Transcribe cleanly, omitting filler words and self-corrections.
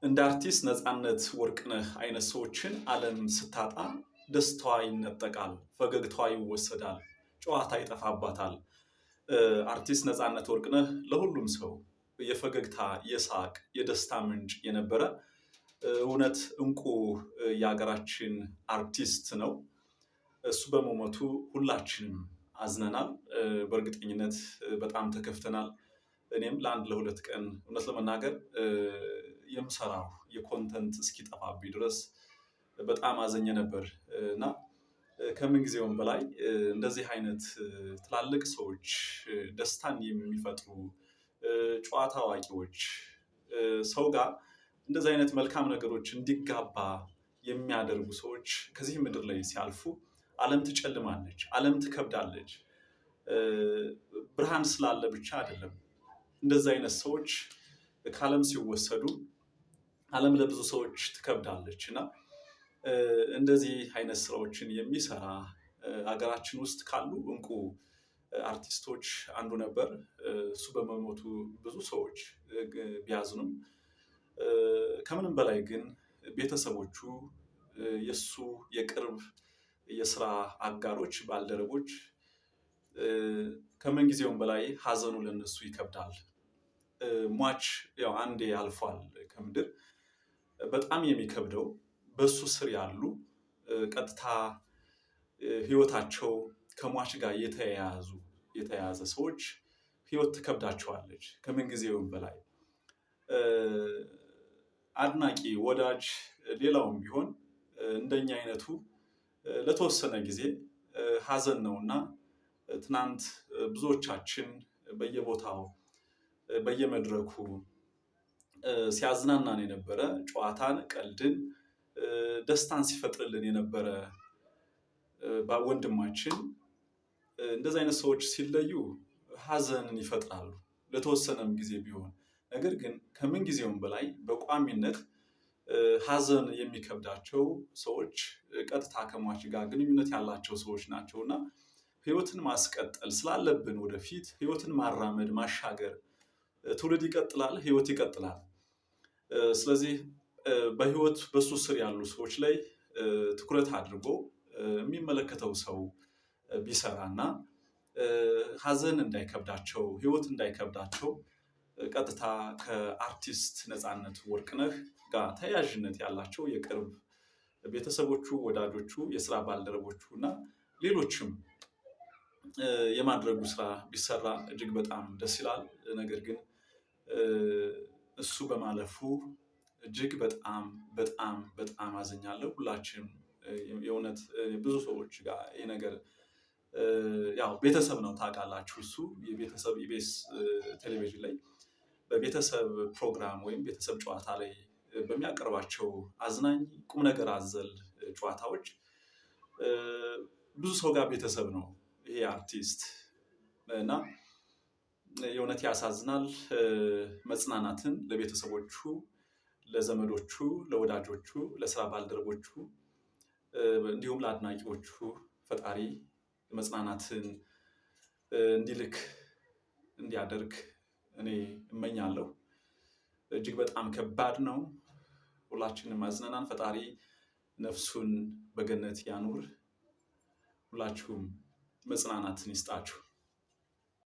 እንደ አርቲስት ነፃነት ወርቅነህ አይነት ሰዎችን ዓለም ስታጣ ደስታዋ ይነጠቃል፣ ፈገግታዋ ይወሰዳል፣ ጨዋታ ይጠፋባታል። አርቲስት ነፃነት ወርቅነህ ለሁሉም ሰው የፈገግታ፣ የሳቅ፣ የደስታ ምንጭ የነበረ እውነት እንቁ የሀገራችን አርቲስት ነው። እሱ በመሞቱ ሁላችንም አዝነናል። በእርግጠኝነት በጣም ተከፍተናል። እኔም ለአንድ ለሁለት ቀን እውነት ለመናገር የምሰራው የኮንተንት እስኪጠፋብኝ ድረስ በጣም አዘኜ ነበር እና ከምን ጊዜውም በላይ እንደዚህ አይነት ትላልቅ ሰዎች፣ ደስታን የሚፈጥሩ ጨዋታ አዋቂዎች፣ ሰው ጋር እንደዚህ አይነት መልካም ነገሮች እንዲጋባ የሚያደርጉ ሰዎች ከዚህ ምድር ላይ ሲያልፉ ዓለም ትጨልማለች፣ ዓለም ትከብዳለች። ብርሃን ስላለ ብቻ አይደለም። እንደዚህ አይነት ሰዎች ከዓለም ሲወሰዱ ዓለም ለብዙ ሰዎች ትከብዳለች እና እንደዚህ አይነት ስራዎችን የሚሰራ ሀገራችን ውስጥ ካሉ እንቁ አርቲስቶች አንዱ ነበር። እሱ በመሞቱ ብዙ ሰዎች ቢያዝኑም ከምንም በላይ ግን ቤተሰቦቹ፣ የሱ የቅርብ የስራ አጋሮች፣ ባልደረቦች ከምን ጊዜውም በላይ ሀዘኑ ለነሱ ይከብዳል። ሟች ያው አንዴ አልፏል ከምድር። በጣም የሚከብደው በሱ ስር ያሉ ቀጥታ ህይወታቸው ከሟች ጋር የተያያዘ ሰዎች ህይወት ትከብዳቸዋለች ከምን ጊዜውም በላይ። አድናቂ ወዳጅ ሌላውም ቢሆን እንደኛ አይነቱ ለተወሰነ ጊዜ ሀዘን ነውና ትናንት ብዙዎቻችን በየቦታው በየመድረኩ ሲያዝናናን የነበረ ጨዋታን፣ ቀልድን፣ ደስታን ሲፈጥርልን የነበረ ወንድማችን እንደዚህ አይነት ሰዎች ሲለዩ ሀዘንን ይፈጥራሉ ለተወሰነም ጊዜ ቢሆን። ነገር ግን ከምን ጊዜውም በላይ በቋሚነት ሀዘን የሚከብዳቸው ሰዎች ቀጥታ ከሟች ጋር ግንኙነት ያላቸው ሰዎች ናቸው እና ህይወትን ማስቀጠል ስላለብን ወደፊት ህይወትን ማራመድ፣ ማሻገር፣ ትውልድ ይቀጥላል፣ ህይወት ይቀጥላል። ስለዚህ በህይወት በሱ ስር ያሉ ሰዎች ላይ ትኩረት አድርጎ የሚመለከተው ሰው ቢሰራና ሀዘን እንዳይከብዳቸው፣ ህይወት እንዳይከብዳቸው ቀጥታ ከአርቲስት ነፃነት ወርቅነህ ጋር ተያያዥነት ያላቸው የቅርብ ቤተሰቦቹ፣ ወዳጆቹ፣ የስራ ባልደረቦቹ እና ሌሎችም የማድረጉ ስራ ቢሰራ እጅግ በጣም ደስ ይላል። ነገር ግን እሱ በማለፉ እጅግ በጣም በጣም በጣም አዝኛለሁ። ሁላችንም የእውነት ብዙ ሰዎች ጋር ይሄ ነገር ያው ቤተሰብ ነው ታውቃላችሁ። እሱ የቤተሰብ ኢቢኤስ ቴሌቪዥን ላይ በቤተሰብ ፕሮግራም ወይም ቤተሰብ ጨዋታ ላይ በሚያቀርባቸው አዝናኝ ቁም ነገር አዘል ጨዋታዎች ብዙ ሰው ጋር ቤተሰብ ነው ይሄ አርቲስት እና የእውነት ያሳዝናል። መጽናናትን ለቤተሰቦቹ፣ ለዘመዶቹ፣ ለወዳጆቹ፣ ለስራ ባልደረቦቹ እንዲሁም ለአድናቂዎቹ ፈጣሪ መጽናናትን እንዲልክ እንዲያደርግ እኔ እመኛለሁ። እጅግ በጣም ከባድ ነው። ሁላችንም አዝነናል። ፈጣሪ ነፍሱን በገነት ያኑር። ሁላችሁም መጽናናትን ይስጣችሁ።